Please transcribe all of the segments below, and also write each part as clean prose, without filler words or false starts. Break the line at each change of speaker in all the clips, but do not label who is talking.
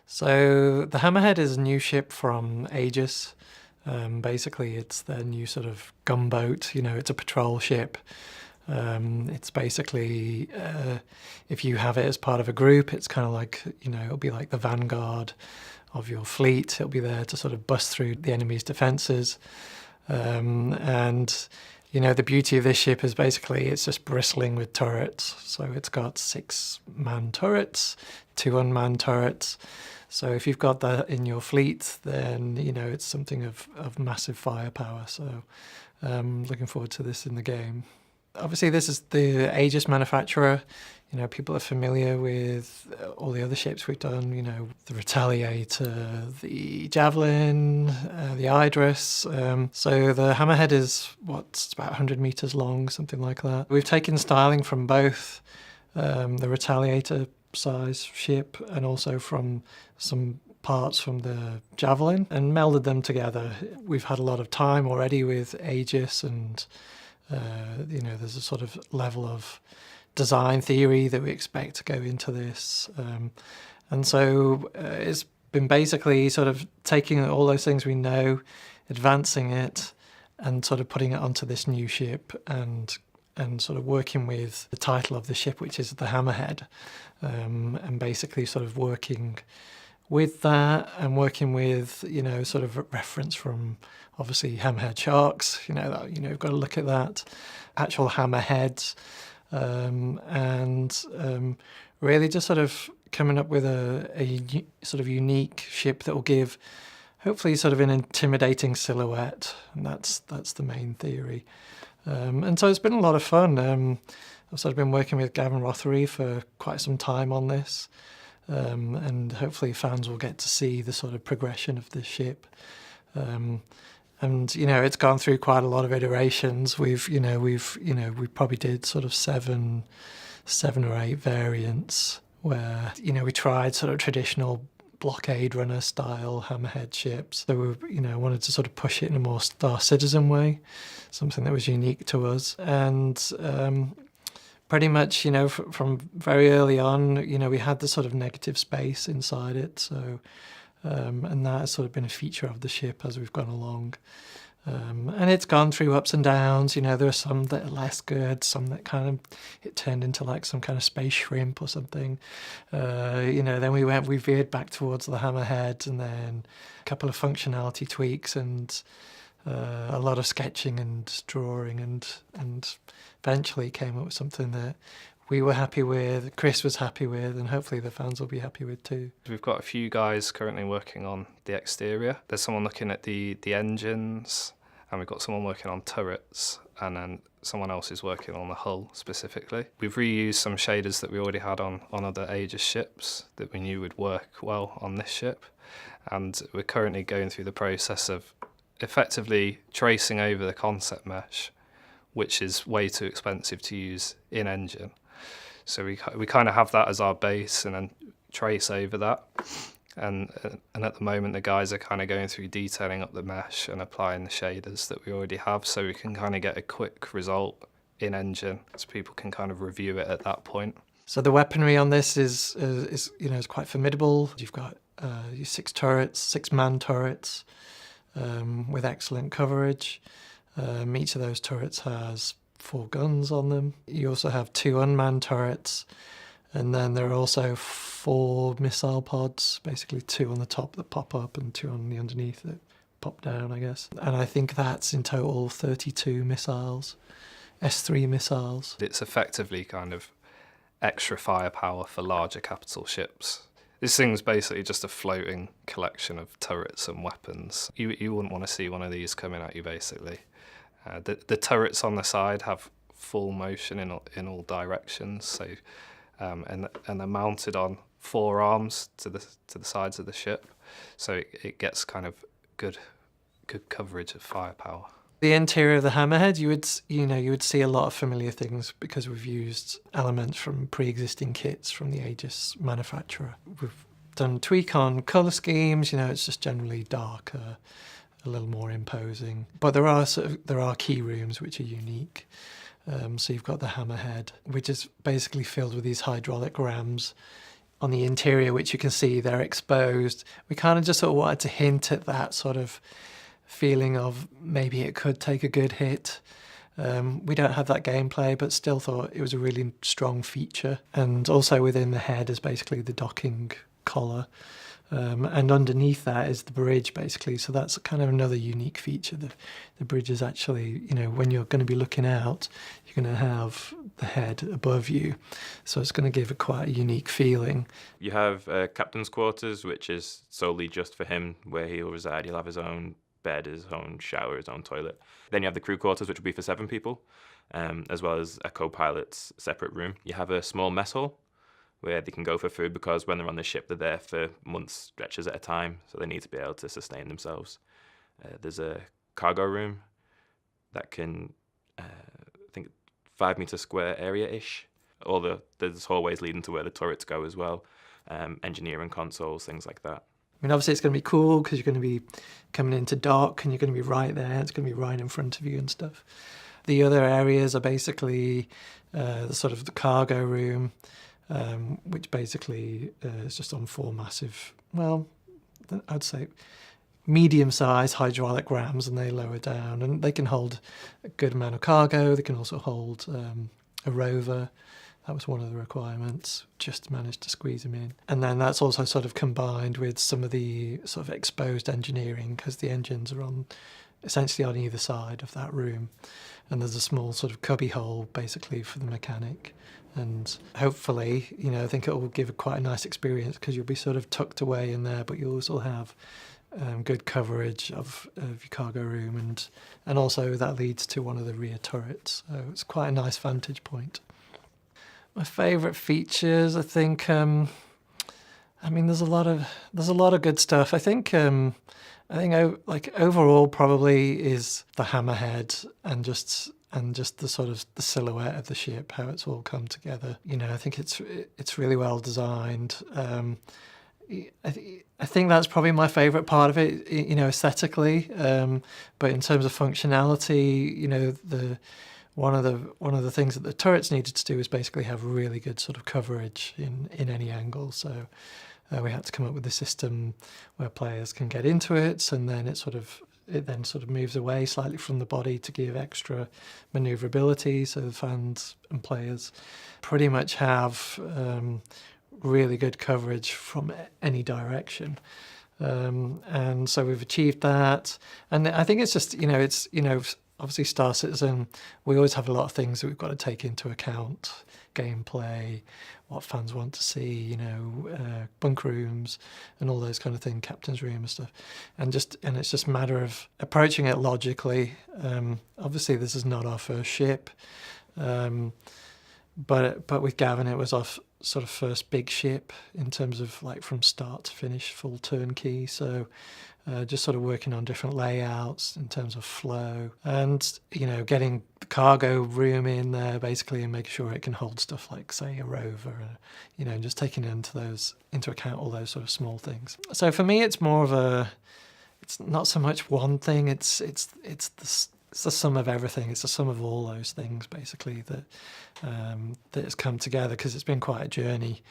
So the Hammerhead is a new ship from Aegis. Basically, it's their new sort of gunboat. It's a patrol ship. It's basically, if you have it as part of a group, it's kind of like, it'll be like the vanguard of your fleet. It'll be there to sort of bust through the enemy's defences. And the beauty of this ship is basically it's just bristling with turrets. So it's got 6 manned turrets, 2 unmanned turrets. So if you've got that in your fleet, then, it's something of massive firepower. So looking forward to this in the game. Obviously, this is the Aegis manufacturer. People are familiar with all the other ships we've done, the Retaliator, the Javelin, the Idris. So the Hammerhead is, it's about 100 meters long, something like that. We've taken styling from both the Retaliator size ship and also from some parts from the Javelin and melded them together. We've had a lot of time already with Aegis and there's a sort of level of design theory that we expect to go into this. And so it's been basically sort of taking all those things we know, advancing it, and sort of putting it onto this new ship and sort of working with the title of the ship, which is the Hammerhead, and basically sort of working with that and working with, sort of reference from obviously hammerhead sharks, you've got to look at that, actual hammerheads, and really just sort of coming up with a sort of unique ship that will give hopefully sort of an intimidating silhouette, and that's the main theory. And so it's been a lot of fun. I've sort of been working with Gavin Rothery for quite some time on this. And hopefully fans will get to see the sort of progression of this ship. And it's gone through quite a lot of iterations. We probably did sort of seven or 8 variants where we tried sort of traditional blockade runner style hammerhead ships. So we wanted to sort of push it in a more Star Citizen way, something that was unique to us. And pretty much, from very early on, we had the sort of negative space inside it. So, and that has sort of been a feature of the ship as we've gone along. And it's gone through ups and downs. There are some that are less good, some that kind of, it turned into like some kind of space shrimp or something. Then we veered back towards the Hammerhead, and then a couple of functionality tweaks and a lot of sketching and drawing, and eventually came up with something that we were happy with, Chris was happy with, and hopefully the fans will be happy with too.
We've got a few guys currently working on the exterior. There's someone looking at the engines, and we've got someone working on turrets, and then someone else is working on the hull specifically. We've reused some shaders that we already had on other Aegis ships that we knew would work well on this ship, and we're currently going through the process of effectively tracing over the concept mesh, which is way too expensive to use in engine. So we kind of have that as our base and then trace over that. And at the moment, the guys are kind of going through detailing up the mesh and applying the shaders that we already have, so we can kind of get a quick result in engine, so people can kind of review it at that point.
So the weaponry on this is quite formidable. You've got 6 turrets, 6 man turrets, with excellent coverage. Each of those turrets has 4 guns on them. You also have 2 unmanned turrets, and then there are also 4 missile pods, basically 2 on the top that pop up and 2 on the underneath that pop down, I guess. And I think that's in total 32 missiles, S3 missiles.
It's effectively kind of extra firepower for larger capital ships. This thing's basically just a floating collection of turrets and weapons. You wouldn't want to see one of these coming at you, basically. The turrets on the side have full motion in all directions, so and they're mounted on 4 arms to the sides of the ship, so it gets kind of good coverage of firepower.
The interior of the Hammerhead, you would see a lot of familiar things because we've used elements from pre-existing kits from the Aegis manufacturer. We've done tweak on colour schemes. It's just generally darker, a little more imposing. But there are key rooms which are unique. So you've got the Hammerhead, which is basically filled with these hydraulic rams on the interior, which you can see they're exposed. We kind of just sort of wanted to hint at that sort of feeling of maybe it could take a good hit. We don't have that gameplay, but still thought it was a really strong feature. And also within the head is basically the docking collar. And underneath that is the bridge, basically. So that's kind of another unique feature. The bridge is actually, when you're going to be looking out, you're going to have the head above you. So it's going to give it quite a unique feeling.
You have captain's quarters, which is solely just for him, where he'll reside. He'll have his own bed, his own shower, his own toilet. Then you have the crew quarters, which will be for 7 people, as well as a co-pilot's separate room. You have a small mess hall where they can go for food, because when they're on the ship, they're there for months stretches at a time, so they need to be able to sustain themselves. There's a cargo room that can, I think, 5 meter square area-ish. There's hallways leading to where the turrets go as well, engineering consoles, things like that.
I mean, obviously it's going to be cool because you're going to be coming into dock and you're going to be right there. It's going to be right in front of you and stuff. The other areas are basically the sort of the cargo room, which basically is just on 4 massive, well, I'd say medium-sized hydraulic rams, and they lower down and they can hold a good amount of cargo. They can also hold a rover. That was one of the requirements, just managed to squeeze them in. And then that's also sort of combined with some of the sort of exposed engineering, because the engines are essentially on either side of that room. And there's a small sort of cubby hole basically for the mechanic. And hopefully, I think it will give quite a nice experience, because you'll be sort of tucked away in there, but you'll also have good coverage of your cargo room. And also that leads to one of the rear turrets. So it's quite a nice vantage point. My favourite features, I think, there's a lot of good stuff. I think overall probably is the hammerhead and just the sort of the silhouette of the ship, how it's all come together. I think it's really well designed. I think that's probably my favourite part of it, aesthetically. But in terms of functionality, one of the things that the turrets needed to do is basically have really good sort of coverage in any angle. So we had to come up with a system where players can get into it, and then it then moves away slightly from the body to give extra manoeuvrability. So the fans and players pretty much have really good coverage from any direction. And so we've achieved that. And I think it's just, obviously Star Citizen, we always have a lot of things that we've got to take into account. Gameplay, what fans want to see, bunk rooms and all those kind of things, captain's room and stuff. And it's just a matter of approaching it logically. Obviously this is not our first ship. But with Gavin, it was our sort of first big ship in terms of like from start to finish, full turnkey. So just sort of working on different layouts in terms of flow and, getting the cargo room in there basically and making sure it can hold stuff like, say, a rover, and just taking into account all those sort of small things. So for me, it's more of it's not so much one thing, it's the sum of everything. It's the sum of all those things basically that has come together, because it's been quite a journey.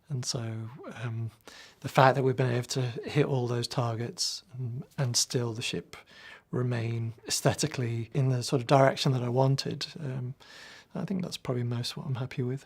And so the fact that we've been able to hit all those targets and still the ship remain aesthetically in the sort of direction that I wanted, I think that's probably most what I'm happy with.